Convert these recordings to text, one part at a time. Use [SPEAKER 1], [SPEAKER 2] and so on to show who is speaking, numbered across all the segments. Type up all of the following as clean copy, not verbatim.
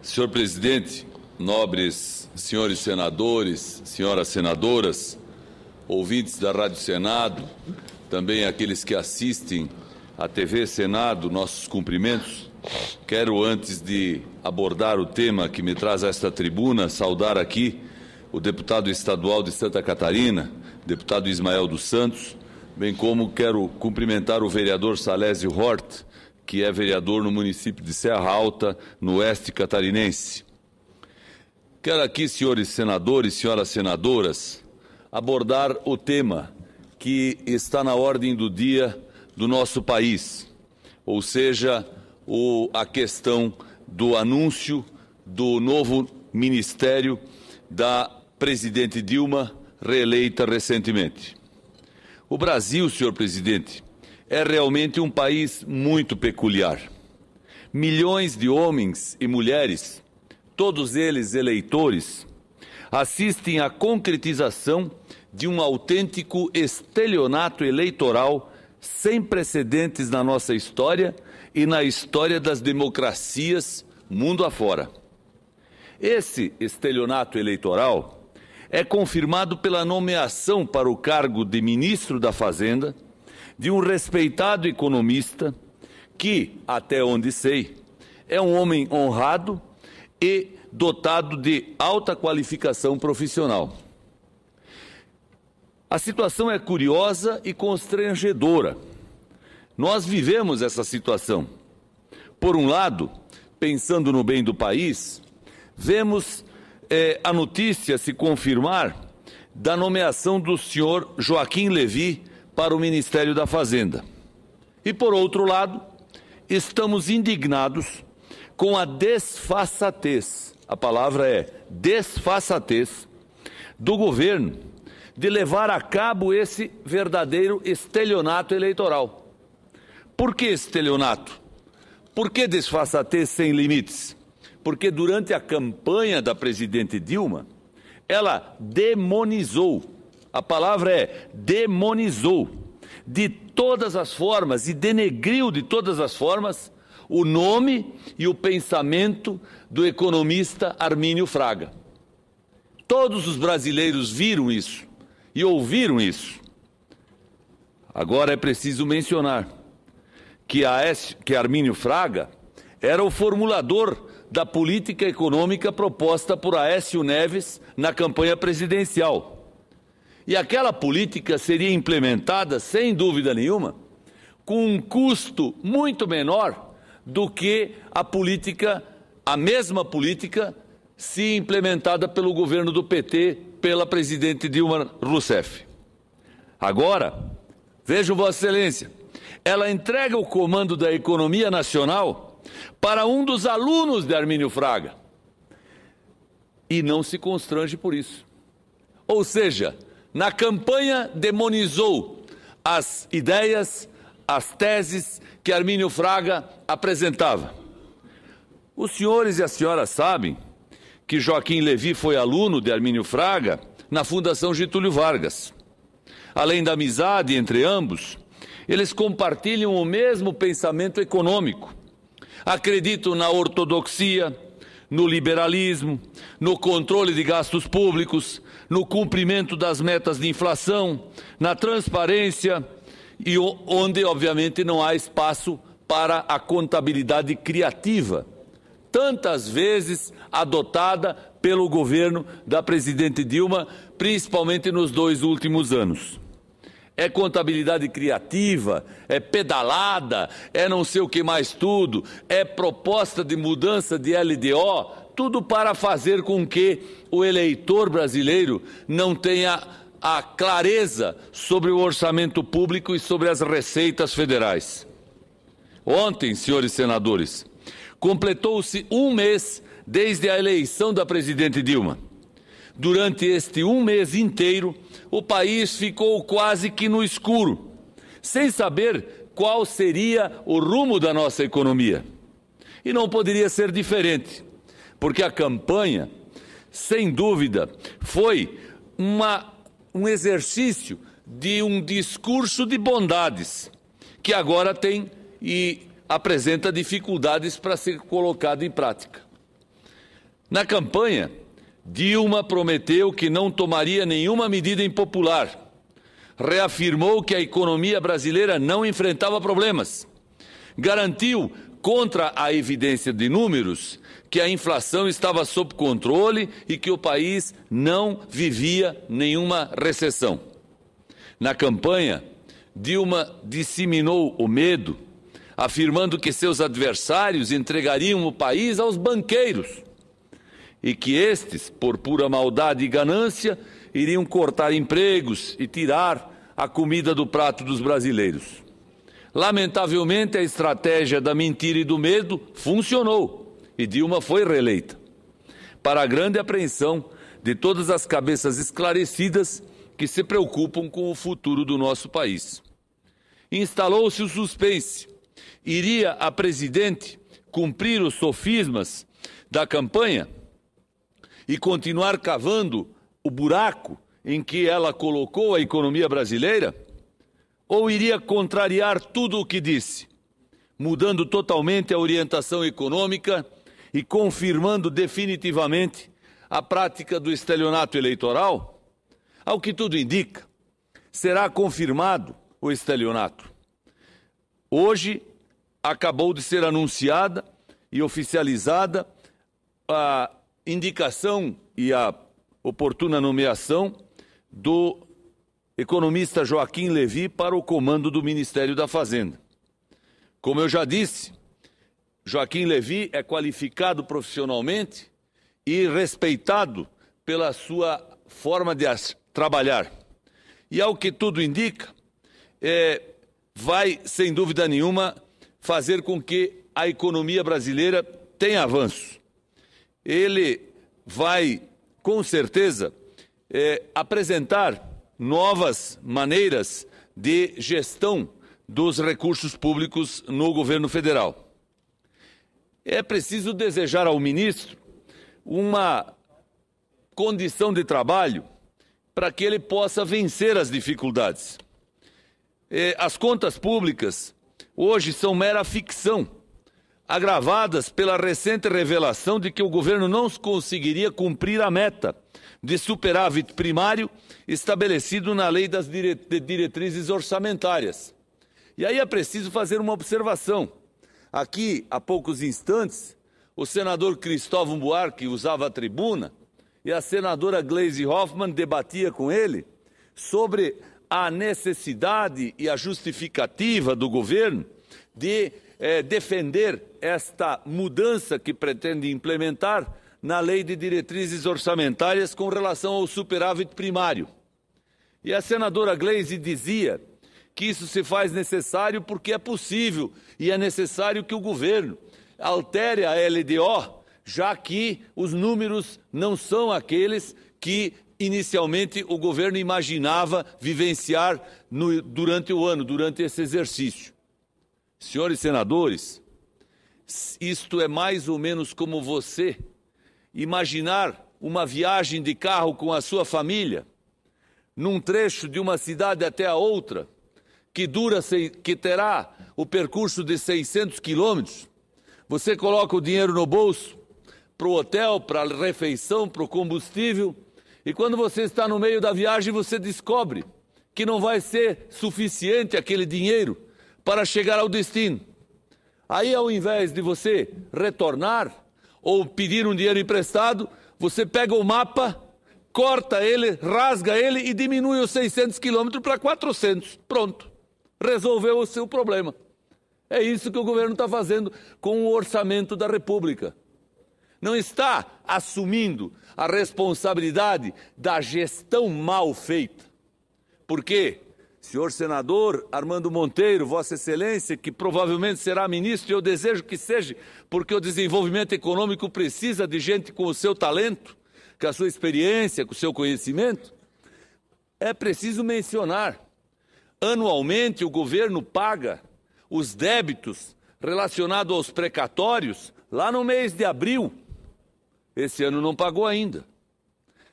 [SPEAKER 1] Senhor presidente, nobres senhores senadores, senhoras senadoras, ouvintes da Rádio Senado, também aqueles que assistem à TV Senado, nossos cumprimentos. Quero, antes de abordar o tema que me traz a esta tribuna, saudar aqui o deputado estadual de Santa Catarina, deputado Ismael dos Santos, bem como quero cumprimentar o vereador Salésio Hort, que é vereador no município de Serra Alta, no oeste catarinense. Quero aqui, senhores senadores, senhoras senadoras, abordar o tema que está na ordem do dia do nosso país, ou seja, a questão do anúncio do novo ministério da presidente Dilma, reeleita recentemente. O Brasil, senhor presidente, é realmente um país muito peculiar. Milhões de homens e mulheres, todos eles eleitores, assistem à concretização de um autêntico estelionato eleitoral sem precedentes na nossa história e na história das democracias mundo afora. Esse estelionato eleitoral é confirmado pela nomeação para o cargo de ministro da Fazenda de um respeitado economista que, até onde sei, é um homem honrado e dotado de alta qualificação profissional. A situação é curiosa e constrangedora. Nós vivemos essa situação. Por um lado, pensando no bem do país, vemos a notícia se confirmar da nomeação do senhor Joaquim Levy para o Ministério da Fazenda. E, por outro lado, estamos indignados com a desfaçatez, a palavra é desfaçatez, do governo de levar a cabo esse verdadeiro estelionato eleitoral. Por que estelionato? Por que desfaçatez sem limites? Porque durante a campanha da presidente Dilma, ela demonizou, a palavra é demonizou, de todas as formas e denegriu de todas as formas o nome e o pensamento do economista Armínio Fraga. Todos os brasileiros viram isso e ouviram isso. Agora é preciso mencionar que Armínio Fraga era o formulador da política econômica proposta por Aécio Neves na campanha presidencial. E aquela política seria implementada, sem dúvida nenhuma, com um custo muito menor do que a mesma política se implementada pelo governo do PT, pela presidente Dilma Rousseff. Agora, vejam, Vossa Excelência, ela entrega o comando da economia nacional para um dos alunos de Armínio Fraga e não se constrange por isso. Ou seja, na campanha demonizou as ideias, as teses que Armínio Fraga apresentava. Os senhores e as senhoras sabem que Joaquim Levy foi aluno de Armínio Fraga na Fundação Getúlio Vargas. Além da amizade entre ambos, eles compartilham o mesmo pensamento econômico. Acreditam na ortodoxia, no liberalismo, no controle de gastos públicos, no cumprimento das metas de inflação, na transparência e onde, obviamente, não há espaço para a contabilidade criativa, tantas vezes adotada pelo governo da presidente Dilma, principalmente nos 2 últimos anos. É contabilidade criativa, é pedalada, é não sei o que mais tudo, é proposta de mudança de LDO, tudo para fazer com que o eleitor brasileiro não tenha a clareza sobre o orçamento público e sobre as receitas federais. Ontem, senhores senadores, completou-se 1 mês desde a eleição da presidente Dilma. Durante este 1 mês inteiro, o país ficou quase que no escuro, sem saber qual seria o rumo da nossa economia. E não poderia ser diferente, porque a campanha, sem dúvida, foi um exercício de um discurso de bondades, que agora tem e apresenta dificuldades para ser colocado em prática. Na campanha, Dilma prometeu que não tomaria nenhuma medida impopular. Reafirmou que a economia brasileira não enfrentava problemas. Garantiu, contra a evidência de números, que a inflação estava sob controle e que o país não vivia nenhuma recessão. Na campanha, Dilma disseminou o medo, afirmando que seus adversários entregariam o país aos banqueiros e que estes, por pura maldade e ganância, iriam cortar empregos e tirar a comida do prato dos brasileiros. Lamentavelmente, a estratégia da mentira e do medo funcionou e Dilma foi reeleita, para a grande apreensão de todas as cabeças esclarecidas que se preocupam com o futuro do nosso país. Instalou-se o suspense. Iria a presidente cumprir os sofismas da campanha e continuar cavando o buraco em que ela colocou a economia brasileira? Ou iria contrariar tudo o que disse, mudando totalmente a orientação econômica e confirmando definitivamente a prática do estelionato eleitoral? Ao que tudo indica, será confirmado o estelionato. Hoje acabou de ser anunciada e oficializada a indicação e a oportuna nomeação do economista Joaquim Levy para o comando do Ministério da Fazenda. Como eu já disse, Joaquim Levy é qualificado profissionalmente e respeitado pela sua forma de trabalhar. E ao que tudo indica, vai, sem dúvida nenhuma, fazer com que a economia brasileira tenha avanço. Ele vai, com certeza, apresentar novas maneiras de gestão dos recursos públicos no governo federal. É preciso desejar ao ministro uma condição de trabalho para que ele possa vencer as dificuldades. As contas públicas hoje são mera ficção, agravadas pela recente revelação de que o governo não conseguiria cumprir a meta de superávit primário estabelecido na lei das diretrizes orçamentárias. E aí é preciso fazer uma observação. Aqui, há poucos instantes, o senador Cristóvão Buarque usava a tribuna e a senadora Gleisi Hoffmann debatia com ele sobre a necessidade e a justificativa do governo de defender esta mudança que pretende implementar na lei de diretrizes orçamentárias com relação ao superávit primário. E a senadora Gleisi dizia que isso se faz necessário porque é possível e é necessário que o governo altere a LDO, já que os números não são aqueles que inicialmente o governo imaginava vivenciar durante o ano, durante esse exercício. Senhores senadores, isto é mais ou menos como você imaginar uma viagem de carro com a sua família, num trecho de uma cidade até a outra, que terá o percurso de 600 quilômetros. Você coloca o dinheiro no bolso para o hotel, para a refeição, para o combustível, e quando você está no meio da viagem, você descobre que não vai ser suficiente aquele dinheiro para chegar ao destino. Aí, ao invés de você retornar ou pedir um dinheiro emprestado, você pega o mapa, corta ele, rasga ele e diminui os 600 quilômetros para 400. Pronto, resolveu o seu problema. É isso que o governo está fazendo com o orçamento da República. Não está assumindo a responsabilidade da gestão mal feita. Por quê? Senhor senador Armando Monteiro, Vossa Excelência, que provavelmente será ministro, e eu desejo que seja, porque o desenvolvimento econômico precisa de gente com o seu talento, com a sua experiência, com o seu conhecimento. É preciso mencionar, anualmente o governo paga os débitos relacionados aos precatórios lá no mês de abril. Esse ano não pagou ainda,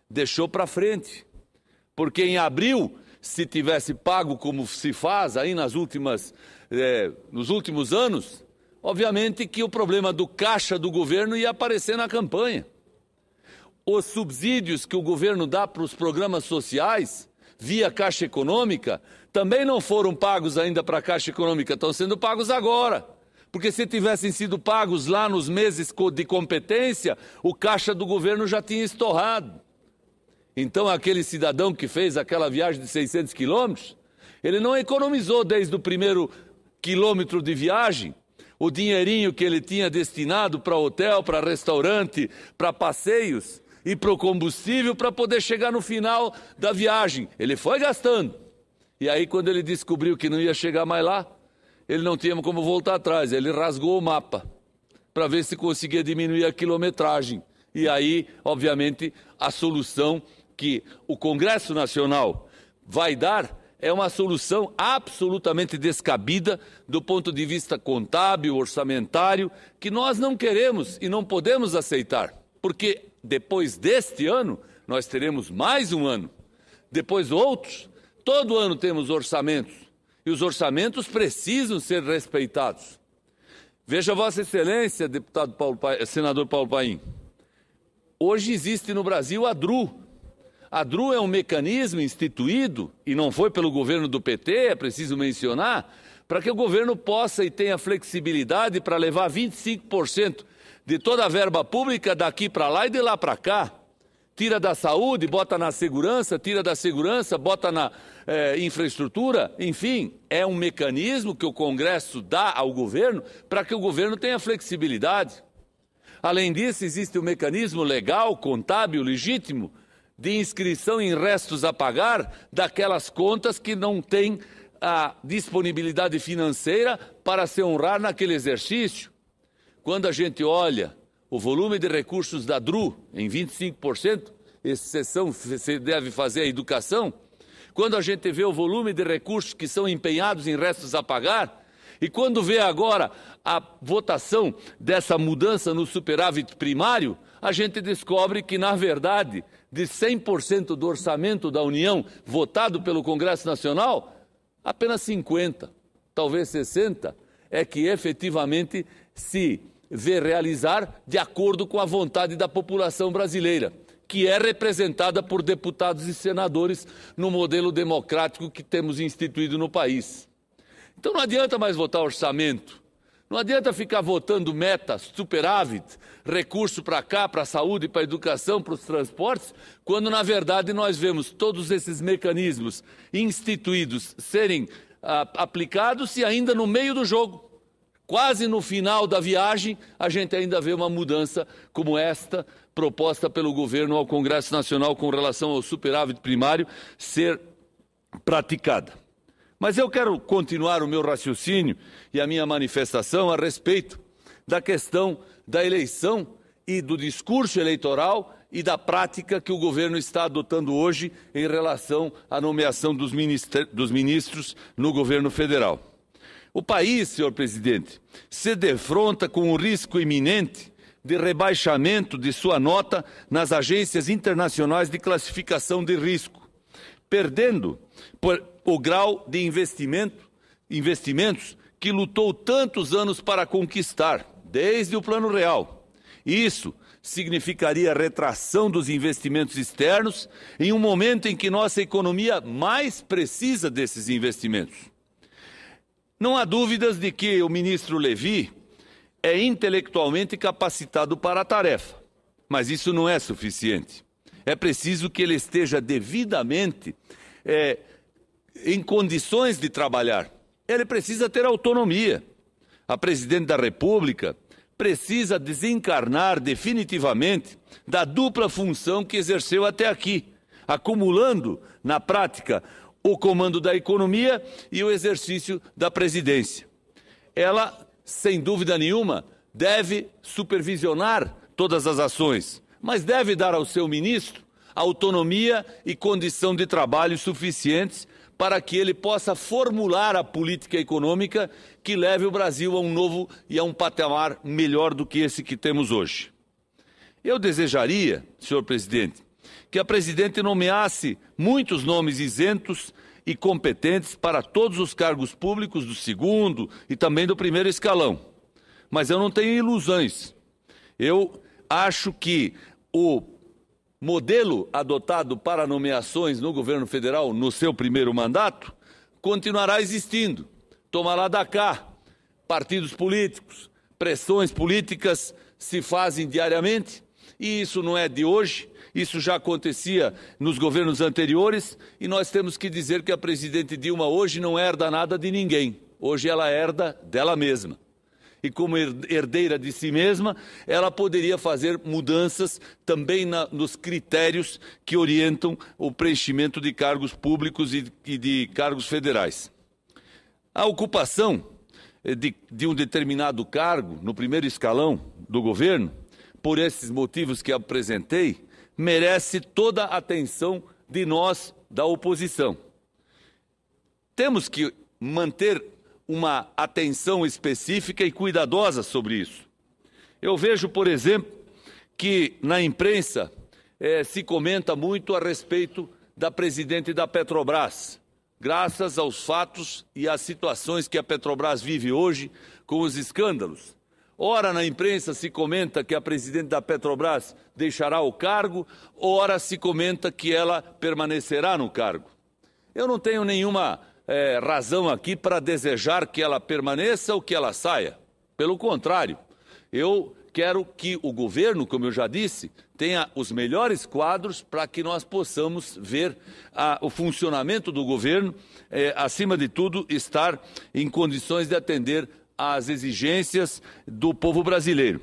[SPEAKER 1] deixou para frente, porque em abril, se tivesse pago como se faz aí nos últimos anos, obviamente que o problema do caixa do governo ia aparecer na campanha. os subsídios que o governo dá para os programas sociais, via Caixa Econômica, também não foram pagos ainda para a Caixa Econômica, estão sendo pagos agora. Porque se tivessem sido pagos lá nos meses de competência, o caixa do governo já tinha estorrado. Então, aquele cidadão que fez aquela viagem de 600 quilômetros, ele não economizou desde o primeiro quilômetro de viagem o dinheirinho que ele tinha destinado para hotel, para restaurante, para passeios e para o combustível para poder chegar no final da viagem. Ele foi gastando. E aí, quando ele descobriu que não ia chegar mais lá, ele não tinha como voltar atrás. Ele rasgou o mapa para ver se conseguia diminuir a quilometragem. E aí, obviamente, a solução que o Congresso Nacional vai dar é uma solução absolutamente descabida do ponto de vista contábil, orçamentário, que nós não queremos e não podemos aceitar. Porque depois deste ano, nós teremos mais um ano. Depois outros. Todo ano temos orçamentos. E os orçamentos precisam ser respeitados. Veja, Vossa Excelência, senador Paulo Paim. Hoje existe no Brasil a DRU. A DRU é um mecanismo instituído, e não foi pelo governo do PT, é preciso mencionar, para que o governo possa e tenha flexibilidade para levar 25% de toda a verba pública daqui para lá e de lá para cá. Tira da saúde, bota na segurança, tira da segurança, bota na infraestrutura, enfim, é um mecanismo que o Congresso dá ao governo para que o governo tenha flexibilidade. Além disso, existe um mecanismo legal, contábil, legítimo, de inscrição em restos a pagar daquelas contas que não têm a disponibilidade financeira para se honrar naquele exercício. Quando a gente olha o volume de recursos da DRU em 25%, exceção se deve fazer a educação, quando a gente vê o volume de recursos que são empenhados em restos a pagar, e quando vê agora a votação dessa mudança no superávit primário, a gente descobre que, na verdade, de 100% do orçamento da União votado pelo Congresso Nacional, apenas 50%, talvez 60%, é que efetivamente se vê realizar de acordo com a vontade da população brasileira, que é representada por deputados e senadores no modelo democrático que temos instituído no país. Então não adianta mais votar orçamento, não adianta ficar votando metas, superávit, recurso para cá, para a saúde, para a educação, para os transportes, quando na verdade nós vemos todos esses mecanismos instituídos serem aplicados e ainda no meio do jogo. Quase no final da viagem, a gente ainda vê uma mudança como esta, proposta pelo governo ao Congresso Nacional com relação ao superávit primário, ser praticada. Mas eu quero continuar o meu raciocínio e a minha manifestação a respeito da questão da eleição e do discurso eleitoral e da prática que o governo está adotando hoje em relação à nomeação dos ministros no governo federal. O país, senhor presidente, se defronta com o risco iminente de rebaixamento de sua nota nas agências internacionais de classificação de risco, perdendo o grau de investimentos que lutou tantos anos para conquistar, desde o Plano Real. Isso significaria a retração dos investimentos externos em um momento em que nossa economia mais precisa desses investimentos. Não há dúvidas de que o ministro Levi é intelectualmente capacitado para a tarefa, mas isso não é suficiente. É preciso que ele esteja devidamente em condições de trabalhar. Ele precisa ter autonomia. A presidente da República precisa desencarnar definitivamente da dupla função que exerceu até aqui, acumulando, na prática, o comando da economia e o exercício da presidência. Ela, sem dúvida nenhuma, deve supervisionar todas as ações, mas deve dar ao seu ministro autonomia e condição de trabalho suficientes para que ele possa formular a política econômica que leve o Brasil a um novo e a um patamar melhor do que esse que temos hoje. Eu desejaria, senhor presidente, que a presidente nomeasse muitos nomes isentos e competentes para todos os cargos públicos do segundo e também do primeiro escalão. Mas eu não tenho ilusões. Eu acho que o modelo adotado para nomeações no governo federal no seu primeiro mandato continuará existindo. Toma lá da cá, partidos políticos, pressões políticas se fazem diariamente, e isso não é de hoje, isso já acontecia nos governos anteriores, e nós temos que dizer que a presidente Dilma hoje não herda nada de ninguém, hoje ela herda dela mesma. E como herdeira de si mesma, ela poderia fazer mudanças também nos critérios que orientam o preenchimento de cargos públicos e de cargos federais. A ocupação de um determinado cargo no primeiro escalão do governo, por esses motivos que apresentei, merece toda a atenção de nós da oposição. Temos que manter uma atenção específica e cuidadosa sobre isso. Eu vejo, por exemplo, que na imprensa se comenta muito a respeito da presidente da Petrobras, graças aos fatos e às situações que a Petrobras vive hoje com os escândalos. Ora na imprensa se comenta que a presidente da Petrobras deixará o cargo, ora se comenta que ela permanecerá no cargo. Eu não tenho nenhuma razão aqui para desejar que ela permaneça ou que ela saia. Pelo contrário, eu quero que o governo, como eu já disse, tenha os melhores quadros para que nós possamos ver o funcionamento do governo, acima de tudo, estar em condições de atender às exigências do povo brasileiro.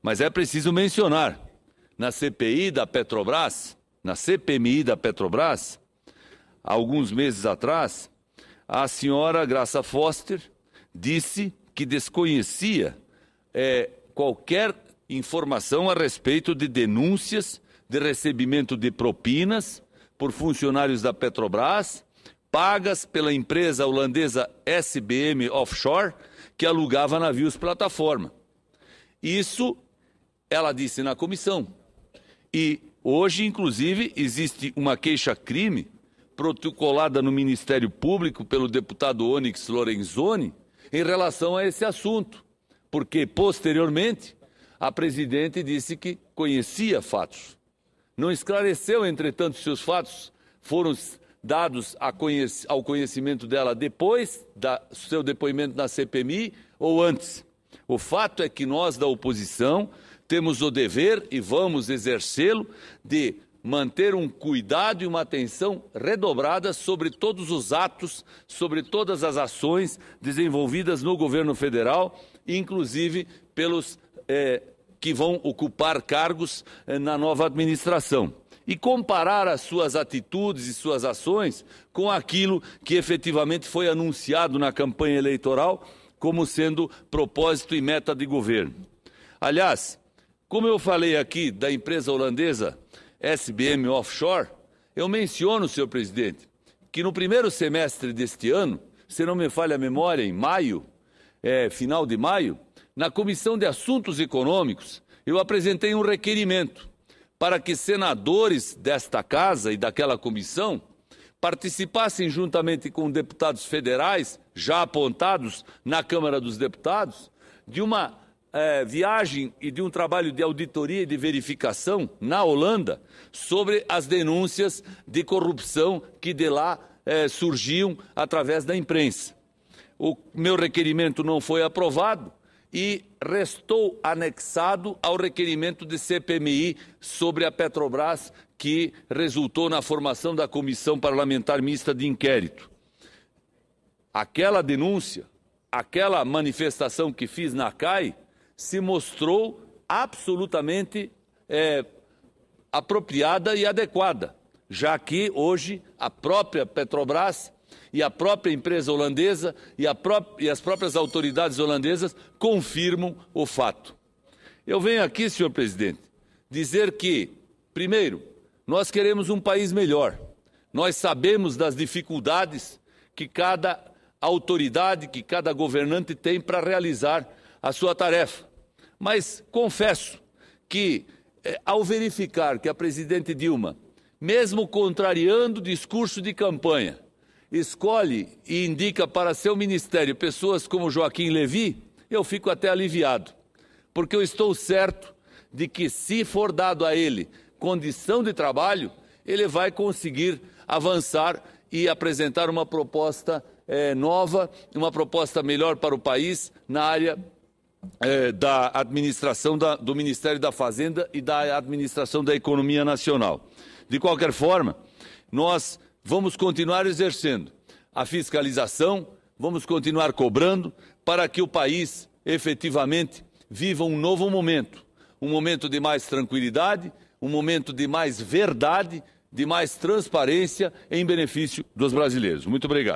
[SPEAKER 1] Mas é preciso mencionar, na CPI da Petrobras, na CPMI da Petrobras, há alguns meses atrás, a senhora Graça Foster disse que desconhecia qualquer informação a respeito de denúncias de recebimento de propinas por funcionários da Petrobras, pagas pela empresa holandesa SBM Offshore, que alugava navios plataforma. Isso ela disse na comissão. E hoje, inclusive, existe uma queixa-crime protocolada no Ministério Público pelo deputado Onyx Lorenzoni em relação a esse assunto, porque, posteriormente, a presidente disse que conhecia fatos. Não esclareceu, entretanto, se os fatos foram dados ao conhecimento dela depois do seu depoimento na CPMI ou antes. O fato é que nós, da oposição, temos o dever, e vamos exercê-lo, de manter um cuidado e uma atenção redobrada sobre todos os atos, sobre todas as ações desenvolvidas no governo federal, inclusive pelos que vão ocupar cargos na nova administração. E comparar as suas atitudes e suas ações com aquilo que efetivamente foi anunciado na campanha eleitoral como sendo propósito e meta de governo. Aliás, como eu falei aqui da empresa holandesa SBM Offshore, eu menciono, senhor presidente, que no primeiro semestre deste ano, se não me falha a memória, em maio, final de maio, na Comissão de Assuntos Econômicos, eu apresentei um requerimento para que senadores desta casa e daquela comissão participassem juntamente com deputados federais, já apontados na Câmara dos Deputados, de uma viagem e de um trabalho de auditoria e de verificação na Holanda sobre as denúncias de corrupção que de lá surgiam através da imprensa. O meu requerimento não foi aprovado e restou anexado ao requerimento de CPMI sobre a Petrobras, que resultou na formação da Comissão Parlamentar Mista de Inquérito. Aquela denúncia, aquela manifestação que fiz na CAI, se mostrou absolutamente apropriada e adequada, já que hoje a própria Petrobras e a própria empresa holandesa e as próprias autoridades holandesas confirmam o fato. Eu venho aqui, senhor presidente, dizer que, primeiro, nós queremos um país melhor. Nós sabemos das dificuldades que cada autoridade, que cada governante tem para realizar a sua tarefa. Mas confesso que, ao verificar que a presidente Dilma, mesmo contrariando o discurso de campanha, escolhe e indica para seu ministério pessoas como Joaquim Levy, eu fico até aliviado, porque eu estou certo de que, se for dado a ele condição de trabalho, ele vai conseguir avançar e apresentar uma proposta nova, uma proposta melhor para o país na área da administração do Ministério da Fazenda e da administração da economia nacional. De qualquer forma, nós vamos continuar exercendo a fiscalização, vamos continuar cobrando para que o país efetivamente viva um novo momento, um momento de mais tranquilidade, um momento de mais verdade, de mais transparência em benefício dos brasileiros. Muito obrigado.